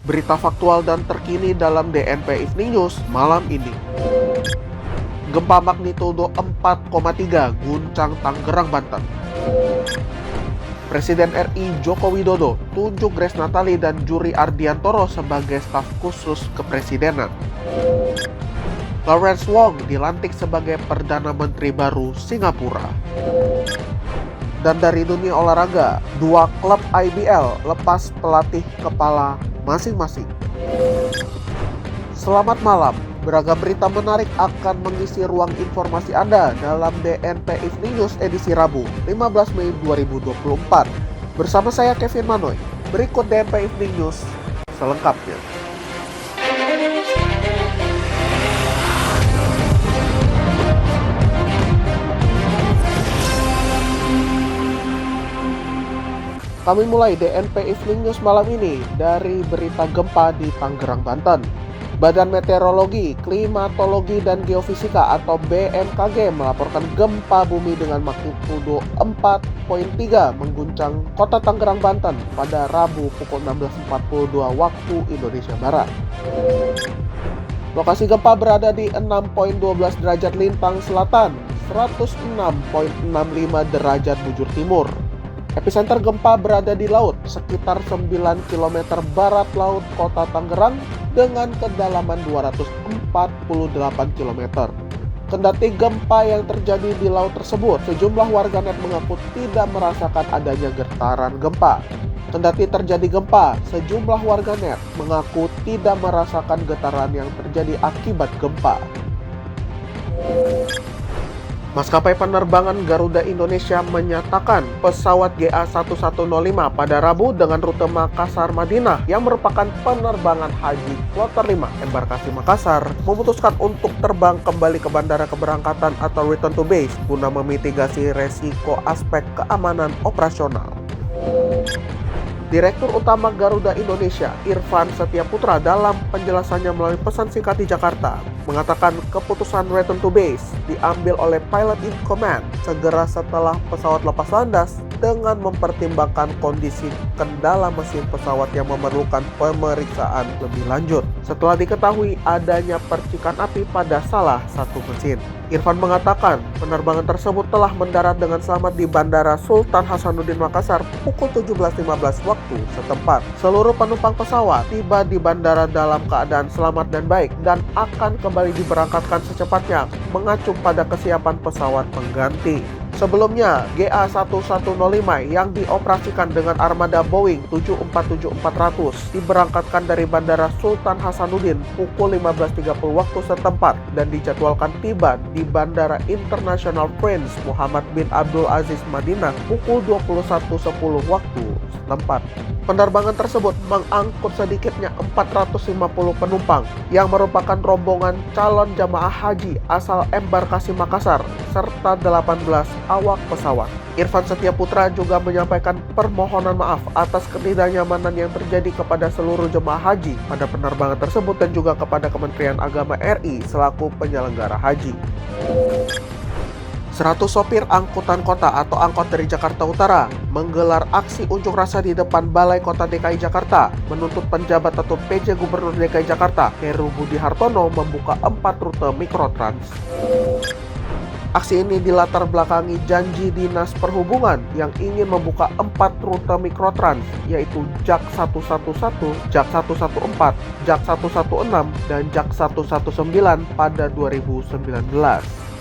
Berita faktual dan terkini dalam DNP Evening News malam ini. Gempa magnitudo 4,3 guncang Tangerang, Banten. Presiden RI Joko Widodo tunjuk Grace Natali dan Juri Ardiantoro sebagai staf khusus kepresidenan. Lawrence Wong dilantik sebagai Perdana Menteri baru Singapura. Dan dari dunia olahraga, 2 klub IBL lepas pelatih kepala masing-masing. Selamat malam, beragam berita menarik akan mengisi ruang informasi Anda dalam DNP Evening News edisi Rabu, 15 Mei 2024. Bersama saya Kevin Manoy, berikut DNP Evening News selengkapnya. Kami mulai DNP Evening News malam ini dari berita gempa di Tangerang, Banten. Badan Meteorologi, Klimatologi, dan Geofisika atau BMKG melaporkan gempa bumi dengan magnitudo 4,3 mengguncang kota Tangerang, Banten pada Rabu pukul 16.42 waktu Indonesia Barat. Lokasi gempa berada di 6,12 derajat lintang selatan, 106,65 derajat bujur timur. Epicenter gempa berada di laut sekitar 9 km barat laut kota Tangerang dengan kedalaman 248 km. Kendati gempa yang terjadi di laut tersebut, sejumlah warganet mengaku tidak merasakan adanya getaran gempa. Kendati terjadi gempa, sejumlah warganet mengaku tidak merasakan getaran yang terjadi akibat gempa. Maskapai penerbangan Garuda Indonesia menyatakan pesawat GA1105 pada Rabu dengan rute Makassar-Madinah yang merupakan penerbangan haji kloter 5 embarkasi Makassar memutuskan untuk terbang kembali ke bandara keberangkatan atau return to base guna memitigasi resiko aspek keamanan operasional. Direktur Utama Garuda Indonesia, Irfan Setiaputra, dalam penjelasannya melalui pesan singkat di Jakarta, mengatakan keputusan return to base diambil oleh pilot in command segera setelah pesawat lepas landas dengan mempertimbangkan kondisi kendala mesin pesawat yang memerlukan pemeriksaan lebih lanjut setelah diketahui adanya percikan api pada salah satu mesin. Irfan mengatakan penerbangan tersebut telah mendarat dengan selamat di Bandara Sultan Hasanuddin Makassar pukul 17.15 waktu setempat. Seluruh penumpang pesawat tiba di bandara dalam keadaan selamat dan baik dan akan kembali diberangkatkan secepatnya mengacu pada kesiapan pesawat pengganti. Sebelumnya, GA1105 yang dioperasikan dengan armada Boeing 747-400 diberangkatkan dari Bandara Sultan Hasanuddin pukul 15.30 waktu setempat dan dijadwalkan tiba di Bandara International Prince Muhammad bin Abdul Aziz Madinah pukul 21.10 waktu setempat. Penerbangan tersebut mengangkut sedikitnya 450 penumpang yang merupakan rombongan calon jamaah haji asal embarkasi Makassar serta 18 awak pesawat. Irfan Setiaputra juga menyampaikan permohonan maaf atas ketidaknyamanan yang terjadi kepada seluruh jemaah haji pada penerbangan tersebut dan juga kepada Kementerian Agama RI selaku penyelenggara haji. 100 sopir angkutan kota atau angkot dari Jakarta Utara menggelar aksi unjuk rasa di depan Balai Kota DKI Jakarta menuntut penjabat atau PJ Gubernur DKI Jakarta Heru Budi Hartono membuka 4 rute mikrotrans. Aksi ini dilatar belakangi janji Dinas Perhubungan yang ingin membuka 4 rute mikrotrans yaitu JAK 111, JAK 114, JAK 116, dan JAK 119 pada 2019.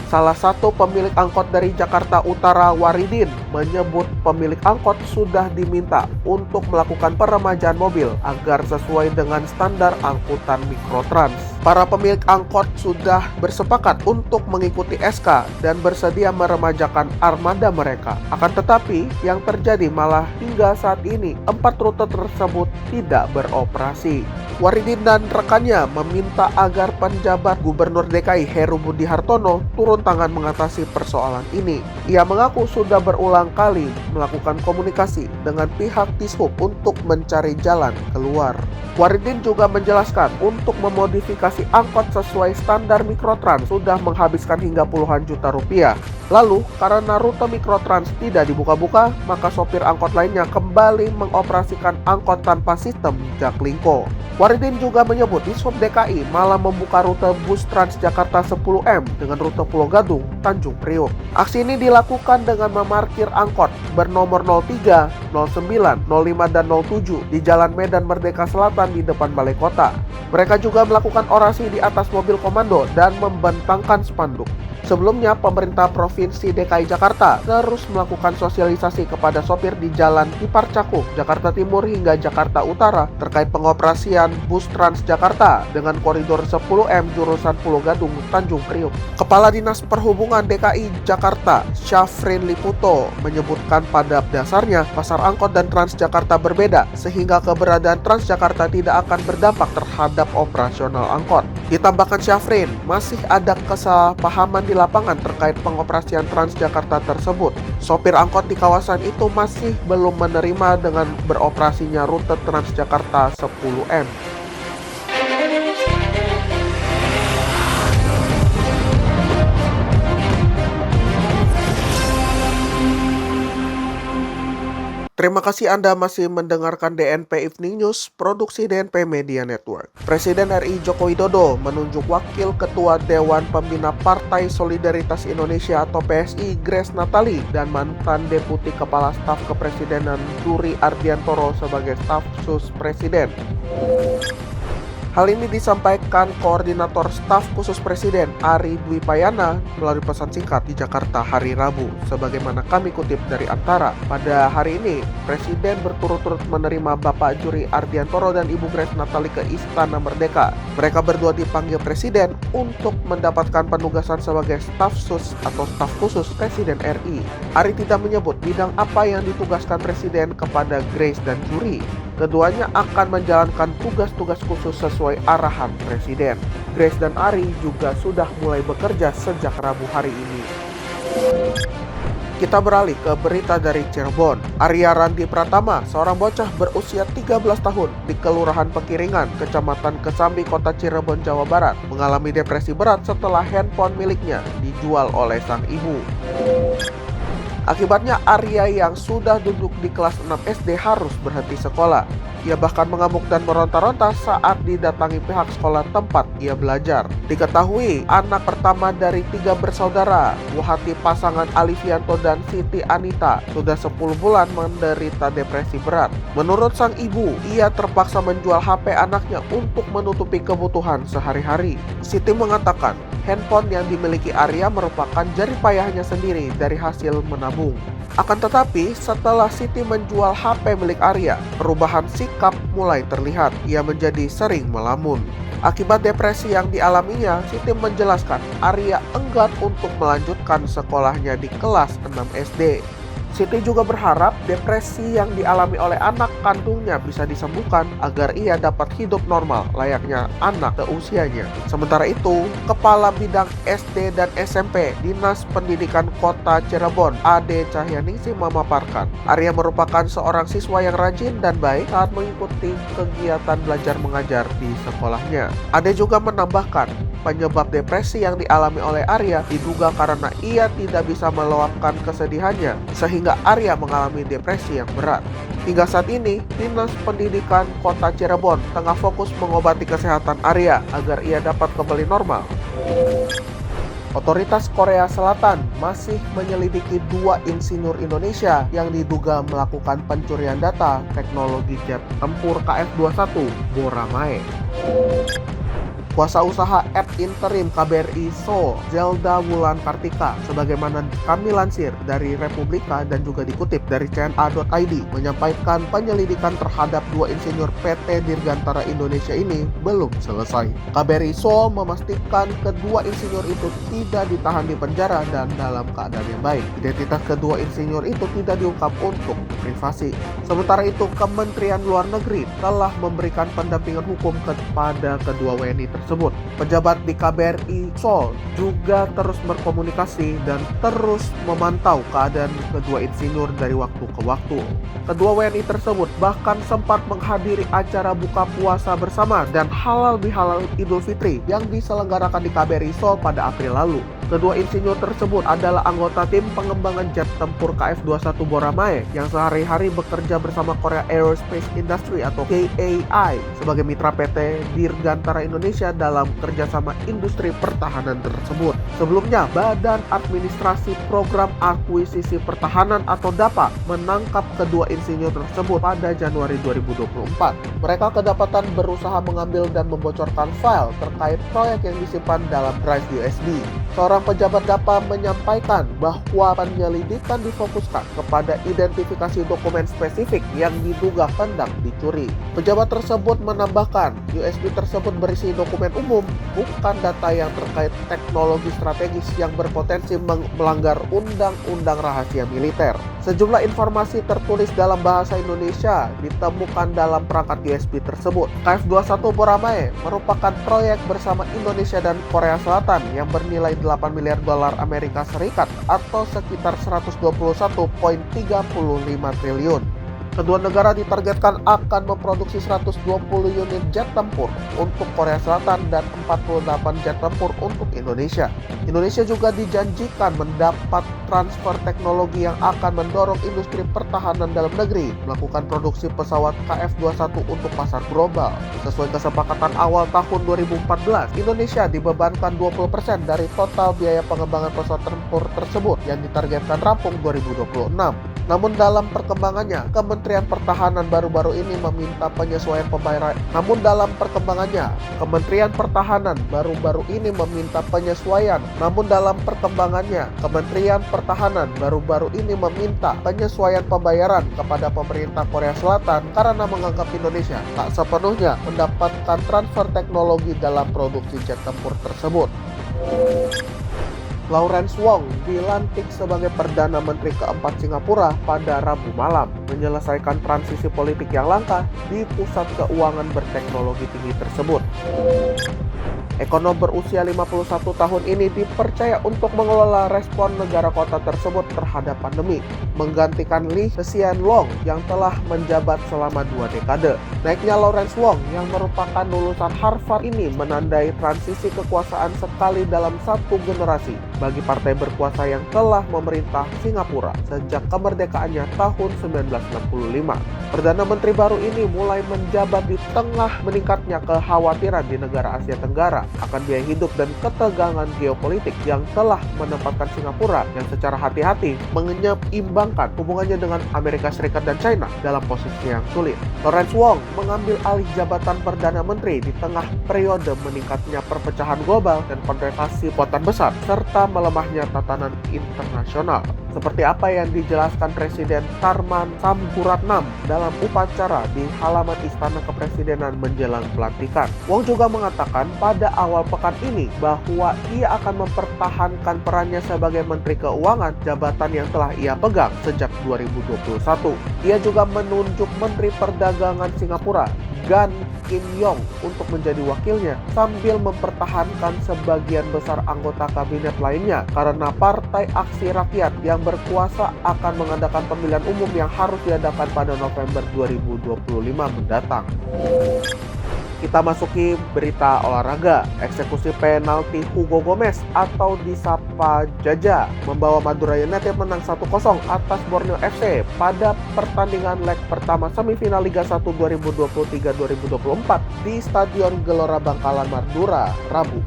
Salah satu pemilik angkot dari Jakarta Utara, Waridin, menyebut pemilik angkot sudah diminta untuk melakukan peremajaan mobil agar sesuai dengan standar angkutan mikrotrans. Para pemilik angkot sudah bersepakat untuk mengikuti SK dan bersedia meremajakan armada mereka. Akan tetapi, yang terjadi malah hingga saat ini 4 rute tersebut tidak beroperasi. Waridin dan rekannya meminta agar penjabat Gubernur DKI Heru Budi Hartono turun tangan mengatasi persoalan ini. Ia mengaku sudah berulang kali melakukan komunikasi dengan pihak Dishub untuk mencari jalan keluar. Waridin juga menjelaskan untuk memodifikasi angkot sesuai standar mikrotrans sudah menghabiskan hingga puluhan juta rupiah. Lalu, karena rute Mikrotrans tidak dibuka-buka, maka sopir angkot lainnya kembali mengoperasikan angkot tanpa sistem Jaklingko. Waridin juga menyebut Dishub DKI malah membuka rute bus Transjakarta 10M dengan rute Pulau Gadung, Tanjung Priok. Aksi ini dilakukan dengan memarkir angkot bernomor 03, 09, 05, dan 07 di Jalan Medan Merdeka Selatan di depan Balai Kota. Mereka juga melakukan orasi di atas mobil komando dan membentangkan spanduk. Sebelumnya, pemerintah Provinsi DKI Jakarta terus melakukan sosialisasi kepada sopir di Jalan Kiparcakung, Jakarta Timur hingga Jakarta Utara terkait pengoperasian bus Transjakarta dengan koridor 10M jurusan Pulau Gadung, Tanjung Priok. Kepala Dinas Perhubungan DKI Jakarta, Syafrin Liputo, menyebutkan pada dasarnya pasar angkot dan Transjakarta berbeda sehingga keberadaan Transjakarta tidak akan berdampak terhadap operasional angkot. Ditambahkan Syafrin, masih ada kesalahpahaman di lapangan terkait pengoperasian Transjakarta tersebut. Sopir angkot di kawasan itu masih belum menerima dengan beroperasinya rute Transjakarta 10M. Terima kasih Anda masih mendengarkan DNP Evening News, produksi DNP Media Network. Presiden RI Joko Widodo menunjuk Wakil Ketua Dewan Pembina Partai Solidaritas Indonesia atau PSI Grace Natali dan mantan Deputi Kepala Staf Kepresidenan Duri Ardiantoro sebagai staf sus Presiden. Hal ini disampaikan Koordinator Staf Khusus Presiden Ari Dwi Payana melalui pesan singkat di Jakarta hari Rabu. Sebagaimana kami kutip dari Antara, pada hari ini Presiden berturut-turut menerima Bapak Duri Ardiantoro dan Ibu Grace Natali ke Istana Merdeka. Mereka berdua dipanggil Presiden untuk mendapatkan penugasan sebagai staf sus atau staf khusus Presiden RI. Ari tidak menyebut bidang apa yang ditugaskan Presiden kepada Grace dan Duri. Keduanya akan menjalankan tugas-tugas khusus sesuai arahan Presiden. Grace dan Ari juga sudah mulai bekerja sejak Rabu hari ini. Kita beralih ke berita dari Cirebon. Arya Randi Pratama, seorang bocah berusia 13 tahun di Kelurahan Pekiringan, Kecamatan Kesambi, Kota Cirebon, Jawa Barat, mengalami depresi berat setelah handphone miliknya dijual oleh sang ibu. Akibatnya Arya yang sudah duduk di kelas 6 SD harus berhenti sekolah. Ia bahkan mengamuk dan meronta-ronta saat didatangi pihak sekolah tempat ia belajar. Diketahui anak pertama dari 3 bersaudara, buah hati pasangan Alifianto dan Siti Anita, sudah 10 bulan menderita depresi berat. Menurut sang ibu, ia terpaksa menjual HP anaknya untuk menutupi kebutuhan sehari-hari. Siti mengatakan, handphone yang dimiliki Arya merupakan jerih payahnya sendiri dari hasil menabung. Akan tetapi, setelah Siti menjual HP milik Arya, perubahan sikap mulai terlihat. Ia menjadi sering melamun. Akibat depresi yang dialaminya, Siti menjelaskan Arya enggan untuk melanjutkan sekolahnya di kelas 6 SD. Siti juga berharap depresi yang dialami oleh anak kandungnya bisa disembuhkan agar ia dapat hidup normal layaknya anak seusianya. Sementara itu, Kepala Bidang SD dan SMP Dinas Pendidikan Kota Cirebon, Ade Cahyaningsih, memaparkan Arya merupakan seorang siswa yang rajin dan baik saat mengikuti kegiatan belajar mengajar di sekolahnya. Ade juga menambahkan, penyebab depresi yang dialami oleh Arya diduga karena ia tidak bisa meluapkan kesedihannya sehingga Arya mengalami depresi yang berat. Hingga saat ini, Dinas Pendidikan Kota Cirebon tengah fokus mengobati kesehatan Arya agar ia dapat kembali normal. Otoritas Korea Selatan masih menyelidiki 2 insinyur Indonesia yang diduga melakukan pencurian data teknologi jet tempur KF-21 Boramae. Kuasa usaha @interim KBRI Seoul, Zelda Wulan Kartika, sebagaimana kami lansir dari Republika dan juga dikutip dari CNA.id, menyampaikan penyelidikan terhadap 2 insinyur PT Dirgantara Indonesia ini belum selesai. KBRI Seoul memastikan kedua insinyur itu tidak ditahan di penjara dan dalam keadaan yang baik. Identitas kedua insinyur itu tidak diungkap untuk privasi. Sementara itu, Kementerian Luar Negeri telah memberikan pendampingan hukum kepada kedua WNI tersebut. Pejabat di KBRI Seoul juga terus berkomunikasi dan terus memantau keadaan kedua insinyur dari waktu ke waktu. Kedua WNI tersebut bahkan sempat menghadiri acara buka puasa bersama dan halal bihalal Idul Fitri yang diselenggarakan di KBRI Seoul pada April lalu. Kedua insinyur tersebut adalah anggota tim pengembangan jet tempur KF-21 Boramae yang sehari-hari bekerja bersama Korea Aerospace Industry atau KAI sebagai mitra PT Dirgantara Indonesia dalam kerjasama industri pertahanan tersebut. Sebelumnya, Badan Administrasi Program Akuisisi Pertahanan atau DAPA menangkap kedua insinyur tersebut pada Januari 2024. Mereka kedapatan berusaha mengambil dan membocorkan file terkait proyek yang disimpan dalam drive USB. Seorang pejabat DAPA menyampaikan bahwa penyelidikan difokuskan kepada identifikasi dokumen spesifik yang diduga hendak dicuri. Pejabat tersebut menambahkan, USB tersebut berisi dokumen umum, bukan data yang terkait teknologi strategis yang berpotensi melanggar Undang-Undang Rahasia Militer. Sejumlah informasi tertulis dalam bahasa Indonesia ditemukan dalam perangkat USB tersebut. KF-21 Boramae merupakan proyek bersama Indonesia dan Korea Selatan yang bernilai 8 miliar dolar Amerika Serikat atau sekitar 121,35 triliun. Kedua negara ditargetkan akan memproduksi 120 unit jet tempur untuk Korea Selatan dan 48 jet tempur untuk Indonesia. Indonesia juga dijanjikan mendapat transfer teknologi yang akan mendorong industri pertahanan dalam negeri melakukan produksi pesawat KF-21 untuk pasar global. Sesuai kesepakatan awal tahun 2014, Indonesia dibebankan 20% dari total biaya pengembangan pesawat tempur tersebut yang ditargetkan rampung 2026. Namun dalam perkembangannya, Kementerian Pertahanan baru-baru ini meminta penyesuaian pembayaran. Kementerian Pertahanan baru-baru ini meminta penyesuaian pembayaran kepada pemerintah Korea Selatan karena menganggap Indonesia tak sepenuhnya mendapatkan transfer teknologi dalam produksi jet tempur tersebut. Lawrence Wong dilantik sebagai Perdana Menteri keempat Singapura pada Rabu malam, menyelesaikan transisi politik yang langka di pusat keuangan berteknologi tinggi tersebut. Ekonom berusia 51 tahun ini dipercaya untuk mengelola respon negara kota tersebut terhadap pandemi, menggantikan Lee Hsien Loong yang telah menjabat selama 2 dekade. Naiknya Lawrence Wong yang merupakan lulusan Harvard ini menandai transisi kekuasaan sekali dalam satu generasi bagi partai berkuasa yang telah memerintah Singapura sejak kemerdekaannya tahun 1965. Perdana Menteri baru ini mulai menjabat di tengah meningkatnya kekhawatiran di negara Asia Tenggara akan biaya hidup dan ketegangan geopolitik yang telah menempatkan Singapura yang secara hati-hati menyeimbangkan hubungannya dengan Amerika Serikat dan China dalam posisi yang sulit. Lawrence Wong mengambil alih jabatan Perdana Menteri di tengah periode meningkatnya perpecahan global dan kontestasi kekuatan besar serta melemahnya tatanan internasional. Seperti apa yang dijelaskan Presiden Tharman Shanmugaratnam dalam upacara di halaman Istana Kepresidenan menjelang pelantikan. Wong juga mengatakan pada awal pekan ini bahwa ia akan mempertahankan perannya sebagai Menteri Keuangan, jabatan yang telah ia pegang sejak 2021. Ia juga menunjuk Menteri Perdagangan Singapura, Gan Kim Yong, untuk menjadi wakilnya sambil mempertahankan sebagian besar anggota kabinet lainnya karena Partai Aksi Rakyat yang berkuasa akan mengadakan pemilihan umum yang harus diadakan pada November 2025 mendatang. Kita masuki berita olahraga. Eksekusi penalti Hugo Gomez atau disapa Jaja membawa Madura United menang 1-0 atas Borneo FC pada pertandingan leg pertama semifinal Liga 1 2023-2024 di Stadion Gelora Bangkalan Madura, Rabu.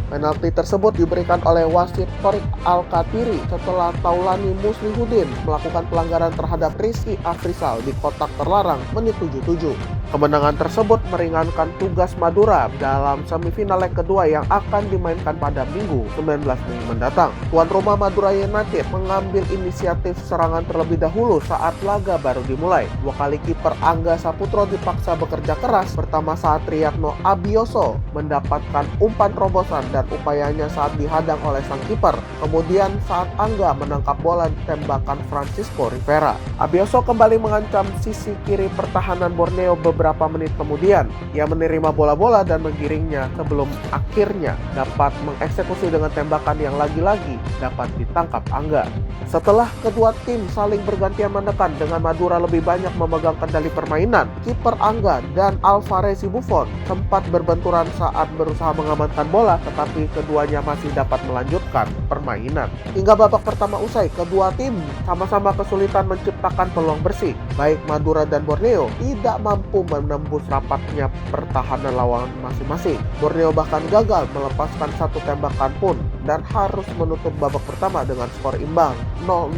Penalti tersebut diberikan oleh wasit Thorik Alkatiri setelah Taulani Muslihuddin melakukan pelanggaran terhadap Rizky Afrizal di kotak terlarang menit 77. Kemenangan tersebut meringankan tugas Madura dalam semifinal leg kedua yang akan dimainkan pada Minggu 19 Mei mendatang. Tuan rumah Madura United mengambil inisiatif serangan terlebih dahulu saat laga baru dimulai. 2 kali kiper Angga Saputro dipaksa bekerja keras, pertama saat Triatno Abioso mendapatkan umpan terobosan dan upayanya saat dihadang oleh sang kiper. Kemudian saat Angga menangkap bola tembakan Francisco Rivera. Abioso kembali mengancam sisi kiri pertahanan Borneo beberapa menit kemudian, ia menerima bola-bola dan menggiringnya sebelum akhirnya dapat mengeksekusi dengan tembakan yang lagi-lagi dapat ditangkap Angga. Setelah kedua tim saling bergantian menekan dengan Madura lebih banyak memegang kendali permainan, kiper Angga dan Alvarez Buffon sempat berbenturan saat berusaha mengamankan bola, tetapi keduanya masih dapat melanjutkan permainan. Hingga babak pertama usai, kedua tim sama-sama kesulitan menciptakan peluang bersih. Baik Madura dan Borneo tidak mampu menembus rapatnya pertahanan lawan masing-masing. Borneo bahkan gagal melepaskan satu tembakan pun dan harus menutup babak pertama dengan skor imbang 0-0.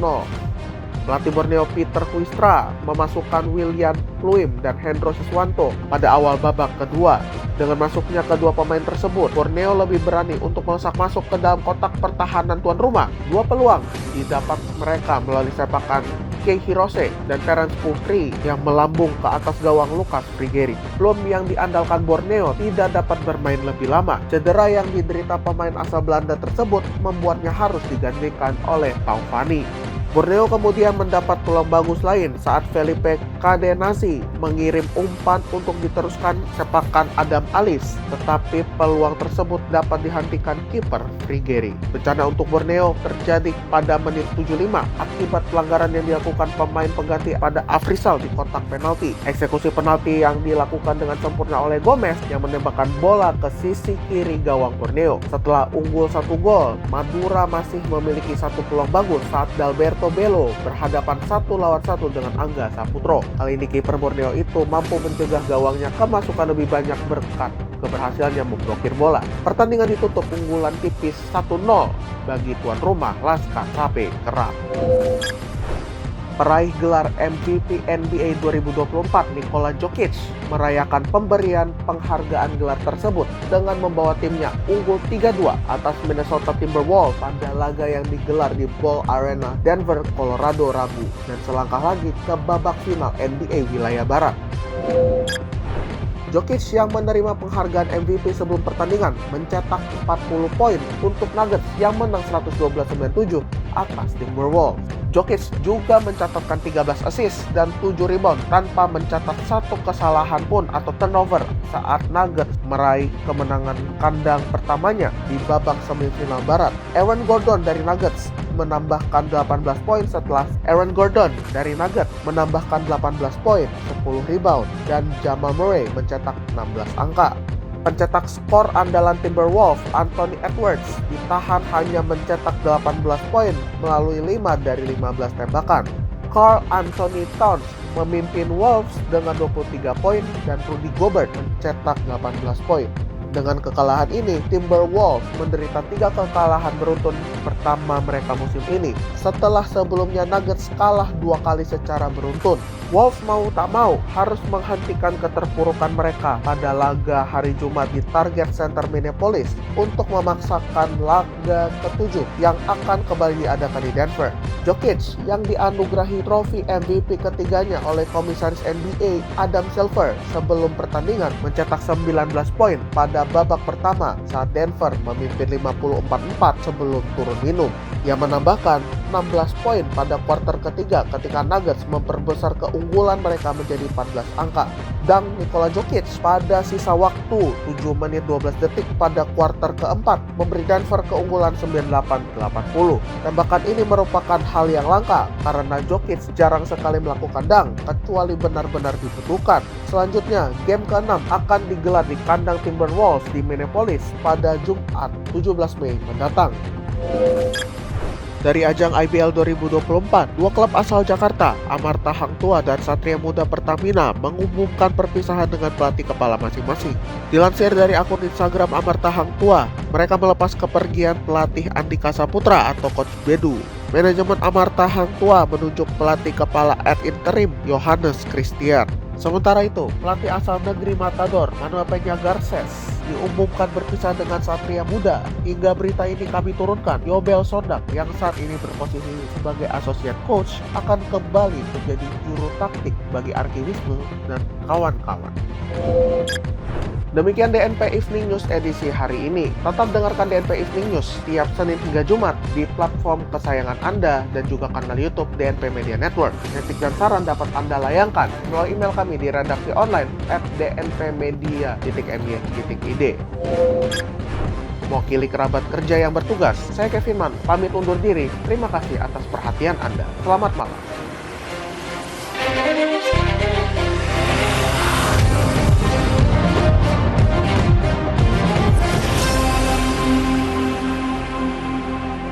Pelatih Borneo Peter Huistra memasukkan William Pluim dan Hendro Siswanto pada awal babak kedua. Dengan masuknya kedua pemain tersebut, Borneo lebih berani untuk melesat masuk ke dalam kotak pertahanan tuan rumah. Dua peluang didapat mereka melalui sepakan Kei Hirose dan Terence Putri yang melambung ke atas gawang Lucas Frigeri. Pluim yang diandalkan Borneo tidak dapat bermain lebih lama. Cedera yang diderita pemain asal Belanda tersebut membuatnya harus digantikan oleh Taufani. Borneo kemudian mendapat peluang bagus lain saat Felipe Cadenasi mengirim umpan untuk diteruskan sepakan Adam Alis, tetapi peluang tersebut dapat dihentikan kiper Frigeri. Bencana untuk Borneo terjadi pada menit 75 akibat pelanggaran yang dilakukan pemain pengganti pada Afrizal di kotak penalti. Eksekusi penalti yang dilakukan dengan sempurna oleh Gomez yang menembakkan bola ke sisi kiri gawang Borneo. Setelah unggul 1 gol, Madura masih memiliki satu peluang bagus saat Dalberto Belo berhadapan 1 lawan 1 dengan Angga Saputro. Kali ini kiper Borneo itu mampu mencegah gawangnya kemasukan lebih banyak berkat keberhasilannya memblokir bola. Pertandingan ditutup unggulan tipis 1-0 bagi tuan rumah Laskar Sape Kerap. Peraih gelar MVP NBA 2024 Nikola Jokic merayakan pemberian penghargaan gelar tersebut dengan membawa timnya unggul 3-2 atas Minnesota Timberwolves pada laga yang digelar di Ball Arena, Denver, Colorado Rabu, dan selangkah lagi ke babak final NBA wilayah Barat. Jokic yang menerima penghargaan MVP sebelum pertandingan mencetak 40 poin untuk Nuggets yang menang 112-97 atas Timberwolves. Jokic juga mencatatkan 13 assist dan 7 rebound tanpa mencatat satu kesalahan pun atau turnover saat Nuggets meraih kemenangan kandang pertamanya di babak semifinal Barat. Aaron Gordon dari Nuggets menambahkan 18 poin setelah Aaron Gordon dari Nuggets menambahkan 18 poin, 10 rebound, dan Jamal Murray mencetak 16 angka. Pencetak skor andalan Timberwolves, Anthony Edwards, ditahan hanya mencetak 18 poin melalui 5 dari 15 tembakan. Karl Anthony Towns memimpin Wolves dengan 23 poin dan Rudy Gobert mencetak 18 poin. Dengan kekalahan ini, Timberwolves menderita 3 kekalahan beruntun pertama mereka musim ini, setelah sebelumnya Nuggets kalah 2 kali secara beruntun. Wolves mau tak mau harus menghentikan keterpurukan mereka pada laga hari Jumat di Target Center Minneapolis untuk memaksakan laga ke-7 yang akan kembali diadakan di Denver. Jokic yang dianugerahi trofi MVP ketiganya oleh komisaris NBA Adam Silver sebelum pertandingan mencetak 19 poin pada babak pertama saat Denver memimpin 54-4 sebelum turun minum. Ia menambahkan 16 poin pada kuarter ketiga ketika Nuggets memperbesar keunggulan mereka menjadi 14 angka. Dang Nikola Jokic pada sisa waktu 7 menit 12 detik pada kuarter keempat memberi Denver keunggulan 98-80. Tembakan ini merupakan hal yang langka karena Jokic jarang sekali melakukan dang kecuali benar-benar dibutuhkan. Selanjutnya, game ke-6 akan digelar di kandang Timberwolves di Minneapolis pada Jumat 17 Mei mendatang. Dari ajang IBL 2024, dua klub asal Jakarta, Amarta Hang Tua dan Satria Muda Pertamina mengumumkan perpisahan dengan pelatih kepala masing-masing. Dilansir dari akun Instagram Amarta Hang Tua, mereka melepas kepergian pelatih Andika Saputra atau Coach Bedu. Manajemen Amarta Hang Tua menunjuk pelatih kepala ad interim Yohanes Christian. Sementara itu, pelatih asal negeri Matador, Manuel Peña Garces, diumumkan berpisah dengan Satria Muda. Hingga berita ini kami turunkan, Yobel Sondak yang saat ini berposisi sebagai associate coach akan kembali menjadi juru taktik bagi Arki Wisnu dan kawan-kawan. Demikian DNP Evening News edisi hari ini. Tetap dengarkan DNP Evening News setiap Senin hingga Jumat di platform kesayangan Anda dan juga kanal YouTube DNP Media Network. Kritik dan saran dapat Anda layangkan melalui email kami di redaksi online @dnpmedia.my.id. Mewakili kerabat kerja yang bertugas, saya Kevin Man, pamit undur diri. Terima kasih atas perhatian Anda. Selamat malam.